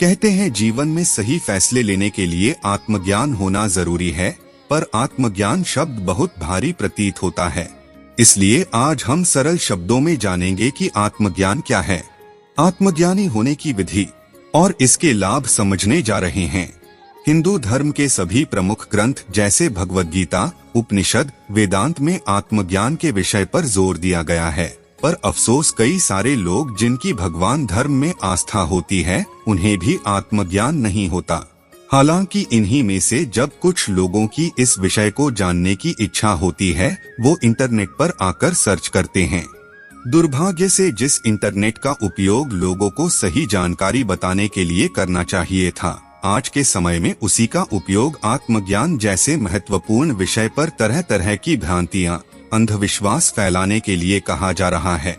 कहते हैं जीवन में सही फैसले लेने के लिए आत्मज्ञान होना जरूरी है, पर आत्मज्ञान शब्द बहुत भारी प्रतीत होता है। इसलिए आज हम सरल शब्दों में जानेंगे कि आत्मज्ञान क्या है, आत्मज्ञानी होने की विधि और इसके लाभ समझने जा रहे हैं। हिंदू धर्म के सभी प्रमुख ग्रंथ जैसे भगवद गीता, उपनिषद, वेदांत में आत्मज्ञान के विषय पर जोर दिया गया है, पर अफसोस कई सारे लोग जिनकी भगवान धर्म में आस्था होती है उन्हें भी आत्मज्ञान नहीं होता। हालांकि इन्हीं में से जब कुछ लोगों की इस विषय को जानने की इच्छा होती है वो इंटरनेट पर आकर सर्च करते हैं। दुर्भाग्य से जिस इंटरनेट का उपयोग लोगों को सही जानकारी बताने के लिए करना चाहिए था, आज के समय में उसी का उपयोग आत्मज्ञान जैसे महत्वपूर्ण विषय पर तरह तरह की भ्रांतियां, अंधविश्वास फैलाने के लिए कहा जा रहा है।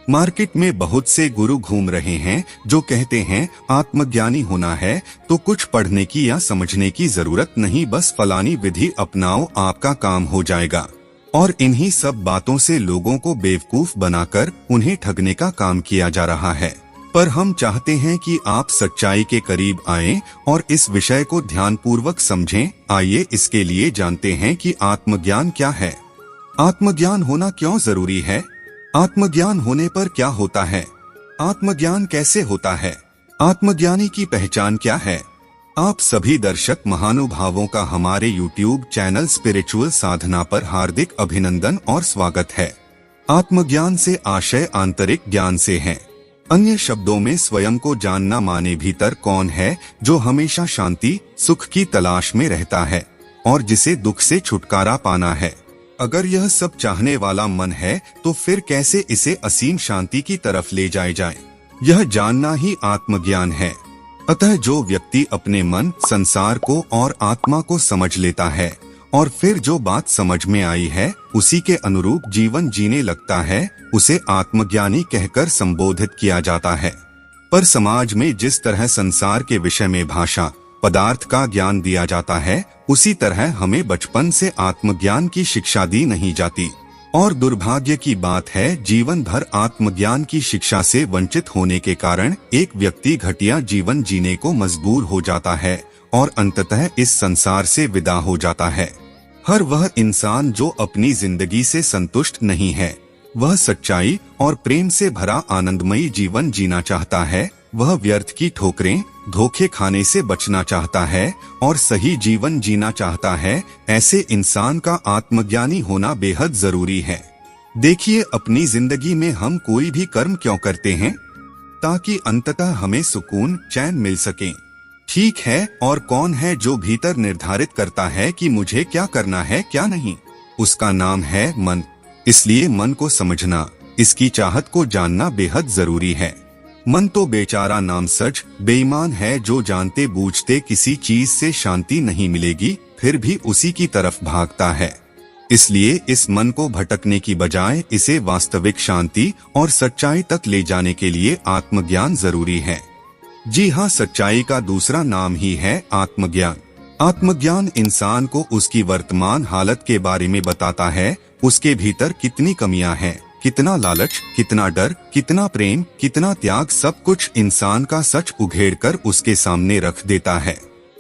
मार्केट में बहुत से गुरु घूम रहे हैं जो कहते हैं आत्मज्ञानी होना है तो कुछ पढ़ने की या समझने की जरूरत नहीं, बस फलानी विधि अपनाओ आपका काम हो जाएगा। और इन्हीं सब बातों से लोगों को बेवकूफ बनाकर उन्हें ठगने का काम किया जा रहा है। पर हम चाहते हैं कि आप सच्चाई के करीब आएं और इस विषय को ध्यानपूर्वक समझें। आइए इसके लिए जानते हैं कि आत्मज्ञान क्या है, आत्मज्ञान होना क्यों जरूरी है, आत्मज्ञान होने पर क्या होता है, आत्मज्ञान कैसे होता है, आत्मज्ञानी की पहचान क्या है। आप सभी दर्शक महानुभावों का हमारे YouTube चैनल स्पिरिचुअल साधना पर हार्दिक अभिनंदन और स्वागत है। आत्मज्ञान से आशय आंतरिक ज्ञान से है, अन्य शब्दों में स्वयं को जानना माने भीतर कौन है जो हमेशा शांति सुख की तलाश में रहता है और जिसे दुख से छुटकारा पाना है। अगर यह सब चाहने वाला मन है तो फिर कैसे इसे असीम शांति की तरफ ले जाए, यह जानना ही आत्मज्ञान है। अतः जो व्यक्ति अपने मन, संसार को और आत्मा को समझ लेता है और फिर जो बात समझ में आई है उसी के अनुरूप जीवन जीने लगता है, उसे आत्मज्ञानी कहकर संबोधित किया जाता है। पर समाज में जिस तरह संसार के विषय में भाषा पदार्थ का ज्ञान दिया जाता है, उसी तरह हमें बचपन से आत्मज्ञान की शिक्षा दी नहीं जाती। और दुर्भाग्य की बात है जीवन भर आत्मज्ञान की शिक्षा से वंचित होने के कारण एक व्यक्ति घटिया जीवन जीने को मजबूर हो जाता है और अंततः इस संसार से विदा हो जाता है। हर वह इंसान जो अपनी जिंदगी से संतुष्ट नहीं है, वह सच्चाई और प्रेम से भरा आनंदमयी जीवन जीना चाहता है, वह व्यर्थ की ठोकरें धोखे खाने से बचना चाहता है और सही जीवन जीना चाहता है, ऐसे इंसान का आत्मज्ञानी होना बेहद जरूरी है। देखिए अपनी जिंदगी में हम कोई भी कर्म क्यों करते हैं, ताकि अंततः हमें सुकून चैन मिल सके। ठीक है, और कौन है जो भीतर निर्धारित करता है कि मुझे क्या करना है क्या नहीं, उसका नाम है मन। इसलिए मन को समझना, इसकी चाहत को जानना बेहद जरूरी है। मन तो बेचारा नाम सच बेईमान है जो जानते बूझते किसी चीज से शांति नहीं मिलेगी फिर भी उसी की तरफ भागता है। इसलिए इस मन को भटकने की बजाय इसे वास्तविक शांति और सच्चाई तक ले जाने के लिए आत्मज्ञान जरूरी है। जी हाँ, सच्चाई का दूसरा नाम ही है आत्मज्ञान। आत्मज्ञान इंसान को उसकी वर्तमान हालत के बारे में बताता है, उसके भीतर कितनी कमियां हैं, कितना लालच, कितना डर, कितना प्रेम, कितना त्याग, सब कुछ इंसान का सच उघेड़कर उसके सामने रख देता है।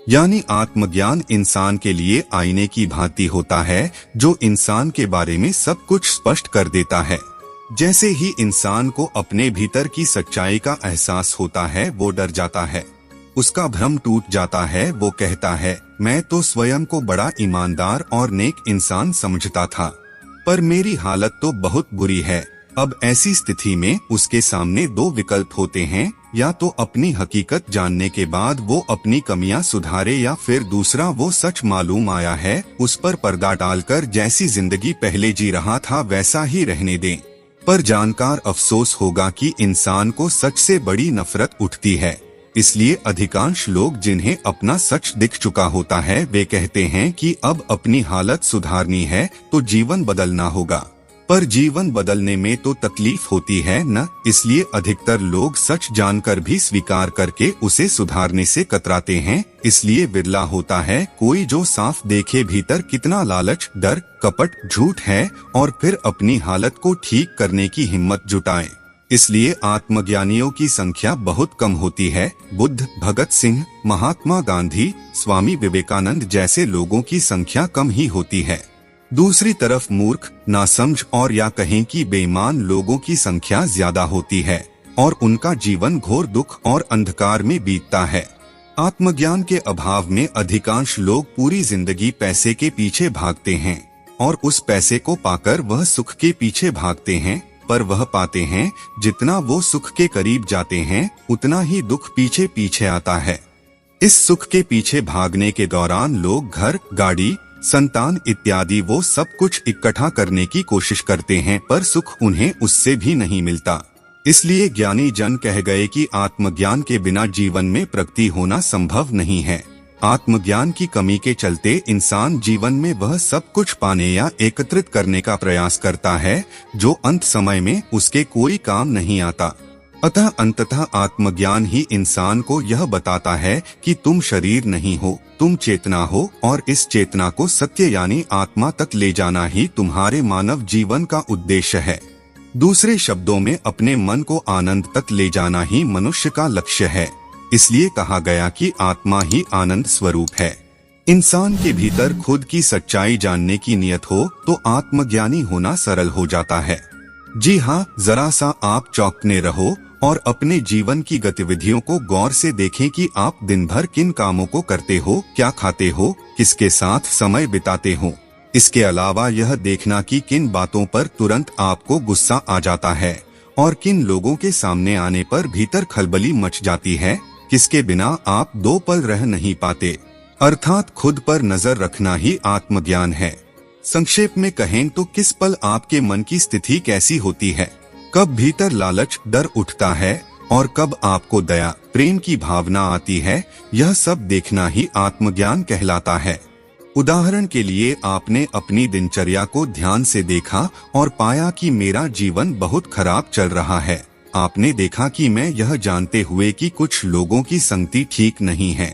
यानी आत्मज्ञान इंसान के लिए आईने की भांति होता है जो इंसान के बारे में सब कुछ स्पष्ट कर देता है। जैसे ही इंसान को अपने भीतर की सच्चाई का एहसास होता है वो डर जाता है, उसका भ्रम टूट जाता है। वो कहता है मैं तो स्वयं को बड़ा ईमानदार और नेक इंसान समझता था, पर मेरी हालत तो बहुत बुरी है। अब ऐसी स्थिति में उसके सामने दो विकल्प होते हैं, या तो अपनी हकीकत जानने के बाद वो अपनी कमियां सुधारे, या फिर दूसरा वो सच मालूम आया है उस पर पर्दा डालकर जैसी जिंदगी पहले जी रहा था वैसा ही रहने दें। पर जानकर अफसोस होगा कि इंसान को सच से बड़ी नफरत उठती है। इसलिए अधिकांश लोग जिन्हें अपना सच दिख चुका होता है वे कहते हैं कि अब अपनी हालत सुधारनी है तो जीवन बदलना होगा। पर जीवन बदलने में तो तकलीफ होती है न, इसलिए अधिकतर लोग सच जानकर भी स्वीकार करके उसे सुधारने से कतराते हैं। इसलिए विरला होता है कोई जो साफ देखे भीतर कितना लालच, डर, कपट, झूठ है और फिर अपनी हालत को ठीक करने की हिम्मत जुटाए। इसलिए आत्मज्ञानियों की संख्या बहुत कम होती है। बुद्ध, भगत सिंह, महात्मा गांधी, स्वामी विवेकानंद जैसे लोगों की संख्या कम ही होती है। दूसरी तरफ मूर्ख, नासमझ और या कहें कि बेईमान लोगों की संख्या ज्यादा होती है और उनका जीवन घोर दुख और अंधकार में बीतता है। आत्मज्ञान के अभाव में अधिकांश लोग पूरी जिंदगी पैसे के पीछे भागते हैं और उस पैसे को पाकर वह सुख के पीछे भागते हैं, पर वह पाते हैं जितना वो सुख के करीब जाते हैं उतना ही दुख पीछे पीछे आता है। इस सुख के पीछे भागने के दौरान लोग घर, गाड़ी, संतान इत्यादि वो सब कुछ इकट्ठा करने की कोशिश करते हैं, पर सुख उन्हें उससे भी नहीं मिलता। इसलिए ज्ञानी जन कह गए कि आत्मज्ञान के बिना जीवन में प्रगति होना संभव नहीं है। आत्मज्ञान की कमी के चलते इंसान जीवन में वह सब कुछ पाने या एकत्रित करने का प्रयास करता है जो अंत समय में उसके कोई काम नहीं आता। अतः अंततः आत्मज्ञान ही इंसान को यह बताता है कि तुम शरीर नहीं हो, तुम चेतना हो और इस चेतना को सत्य यानी आत्मा तक ले जाना ही तुम्हारे मानव जीवन का उद्देश्य है। दूसरे शब्दों में अपने मन को आनंद तक ले जाना ही मनुष्य का लक्ष्य है। इसलिए कहा गया कि आत्मा ही आनंद स्वरूप है। इंसान के भीतर खुद की सच्चाई जानने की नियत हो तो आत्मज्ञानी होना सरल हो जाता है। जी हाँ, जरा सा आप चौंकने रहो और अपने जीवन की गतिविधियों को गौर से देखें कि आप दिन भर किन कामों को करते हो, क्या खाते हो, किसके साथ समय बिताते हो। इसके अलावा यह देखना कि किन बातों पर तुरंत आपको गुस्सा आ जाता है और किन लोगों के सामने आने पर भीतर खलबली मच जाती है, किसके बिना आप 2 पल रह नहीं पाते। अर्थात खुद पर नजर रखना ही आत्मज्ञान है। संक्षेप में कहें तो किस पल आपके मन की स्थिति कैसी होती है, कब भीतर लालच, डर उठता है और कब आपको दया, प्रेम की भावना आती है, यह सब देखना ही आत्मज्ञान कहलाता है। उदाहरण के लिए आपने अपनी दिनचर्या को ध्यान से देखा और पाया कि मेरा जीवन बहुत खराब चल रहा है। आपने देखा कि मैं यह जानते हुए कि कुछ लोगों की संगति ठीक नहीं है,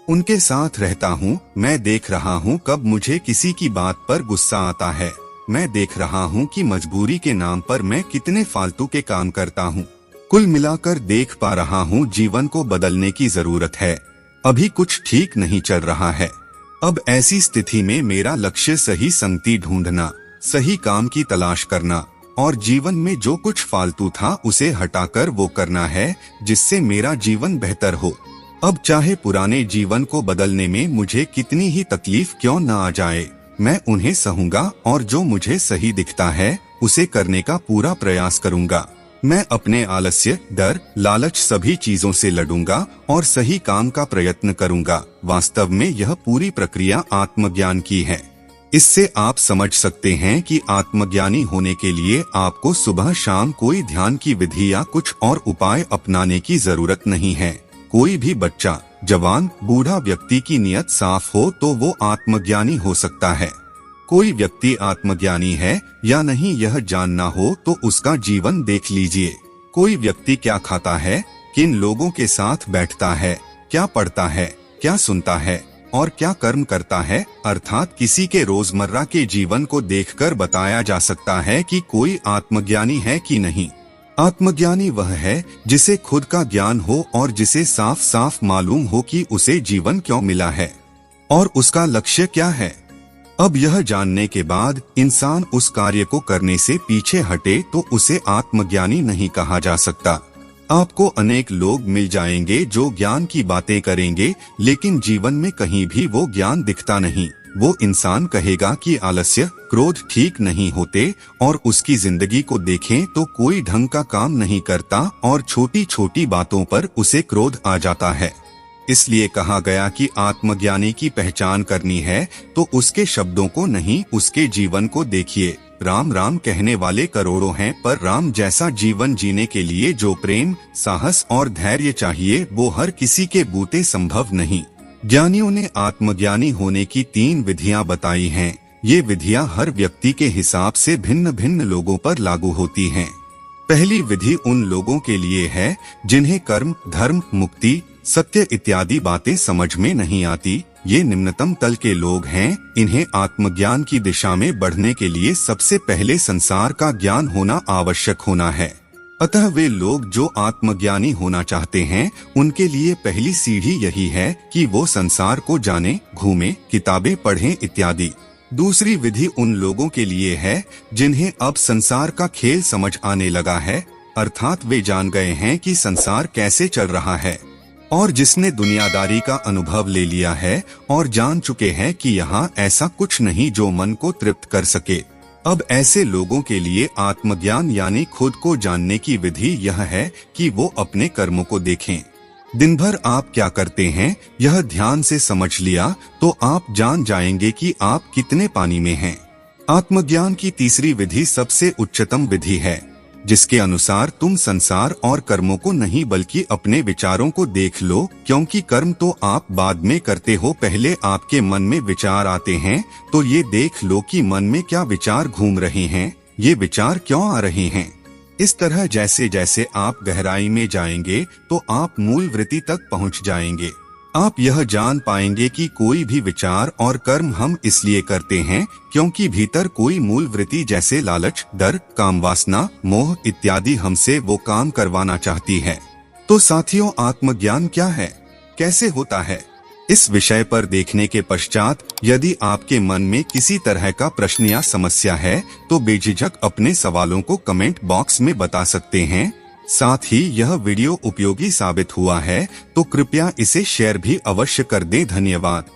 उनके साथ रहता हूँ। मैं देख रहा हूँ कब मुझे किसी की बात पर गुस्सा आता है। मैं देख रहा हूँ कि मजबूरी के नाम पर मैं कितने फालतू के काम करता हूँ। कुल मिलाकर देख पा रहा हूँ जीवन को बदलने की जरूरत है। अभी कुछ ठीक नहीं चल रहा है। अब ऐसी स्थिति में मेरा लक्ष्य सही संगति ढूंढना, सही काम की तलाश करना और जीवन में जो कुछ फालतू था उसे हटाकर वो करना है जिससे मेरा जीवन बेहतर हो। अब चाहे पुराने जीवन को बदलने में मुझे कितनी ही तकलीफ क्यों न आ जाए, मैं उन्हें सहूंगा और जो मुझे सही दिखता है उसे करने का पूरा प्रयास करूंगा। मैं अपने आलस्य, डर, लालच सभी चीजों से लड़ूंगा और सही काम का प्रयत्न करूंगा। वास्तव में यह पूरी प्रक्रिया आत्मज्ञान की है। इससे आप समझ सकते हैं कि आत्मज्ञानी होने के लिए आपको सुबह शाम कोई ध्यान की विधि या कुछ और उपाय अपनाने की जरूरत नहीं है। कोई भी बच्चा, जवान, बूढ़ा व्यक्ति की नियत साफ हो तो वो आत्मज्ञानी हो सकता है। कोई व्यक्ति आत्मज्ञानी है या नहीं यह जानना हो तो उसका जीवन देख लीजिए। कोई व्यक्ति क्या खाता है, किन लोगों के साथ बैठता है, क्या पढ़ता है, क्या सुनता है और क्या कर्म करता है, अर्थात किसी के रोजमर्रा के जीवन को देखकर बताया जा सकता है कि कोई आत्मज्ञानी है कि नहीं। आत्मज्ञानी वह है जिसे खुद का ज्ञान हो और जिसे साफ साफ मालूम हो कि उसे जीवन क्यों मिला है और उसका लक्ष्य क्या है। अब यह जानने के बाद इंसान उस कार्य को करने से पीछे हटे तो उसे आत्मज्ञानी नहीं कहा जा सकता। आपको अनेक लोग मिल जाएंगे जो ज्ञान की बातें करेंगे लेकिन जीवन में कहीं भी वो ज्ञान दिखता नहीं। वो इंसान कहेगा कि आलस्य, क्रोध ठीक नहीं होते और उसकी जिंदगी को देखें तो कोई ढंग का काम नहीं करता और छोटी छोटी बातों पर उसे क्रोध आ जाता है। इसलिए कहा गया कि आत्मज्ञानी की पहचान करनी है तो उसके शब्दों को नहीं, उसके जीवन को देखिए। राम राम कहने वाले करोड़ों हैं, पर राम जैसा जीवन जीने के लिए जो प्रेम, साहस और धैर्य चाहिए वो हर किसी के बूते संभव नहीं। ज्ञानियों ने आत्मज्ञानी होने की 3 विधियां बताई हैं। ये विधियां हर व्यक्ति के हिसाब से भिन्न भिन्न लोगों पर लागू होती हैं। पहली विधि उन लोगों के लिए है जिन्हें कर्म, धर्म, मुक्ति, सत्य इत्यादि बातें समझ में नहीं आती। ये निम्नतम तल के लोग हैं। इन्हें आत्मज्ञान की दिशा में बढ़ने के लिए सबसे पहले संसार का ज्ञान होना आवश्यक होना है। अतः वे लोग जो आत्मज्ञानी होना चाहते हैं उनके लिए पहली सीढ़ी यही है कि वो संसार को जाने, घूमे, किताबें पढ़ें इत्यादि। दूसरी विधि उन लोगों के लिए है जिन्हें अब संसार का खेल समझ आने लगा है, अर्थात वे जान गए हैं कि संसार कैसे चल रहा है और जिसने दुनियादारी का अनुभव ले लिया है और जान चुके हैं कि यहाँ ऐसा कुछ नहीं जो मन को तृप्त कर सके। अब ऐसे लोगों के लिए आत्मज्ञान यानी खुद को जानने की विधि यह है कि वो अपने कर्मों को देखें। दिन भर आप क्या करते हैं यह ध्यान से समझ लिया तो आप जान जाएंगे कि आप कितने पानी में हैं। आत्मज्ञान की तीसरी विधि सबसे उच्चतम विधि है, जिसके अनुसार तुम संसार और कर्मों को नहीं बल्कि अपने विचारों को देख लो, क्योंकि कर्म तो आप बाद में करते हो, पहले आपके मन में विचार आते हैं तो ये देख लो कि मन में क्या विचार घूम रहे हैं, ये विचार क्यों आ रहे हैं। इस तरह जैसे जैसे आप गहराई में जाएंगे तो आप मूल वृत्ति तक पहुंच जाएंगे। आप यह जान पाएंगे कि कोई भी विचार और कर्म हम इसलिए करते हैं क्योंकि भीतर कोई मूल वृत्ति जैसे लालच, डर, काम वासना, मोह इत्यादि हमसे वो काम करवाना चाहती है। तो साथियों, आत्मज्ञान क्या है, कैसे होता है, इस विषय पर देखने के पश्चात यदि आपके मन में किसी तरह का प्रश्न या समस्या है तो बेझिझक अपने सवालों को कमेंट बॉक्स में बता सकते हैं। साथ ही यह वीडियो उपयोगी साबित हुआ है तो कृपया इसे शेयर भी अवश्य कर दें। धन्यवाद।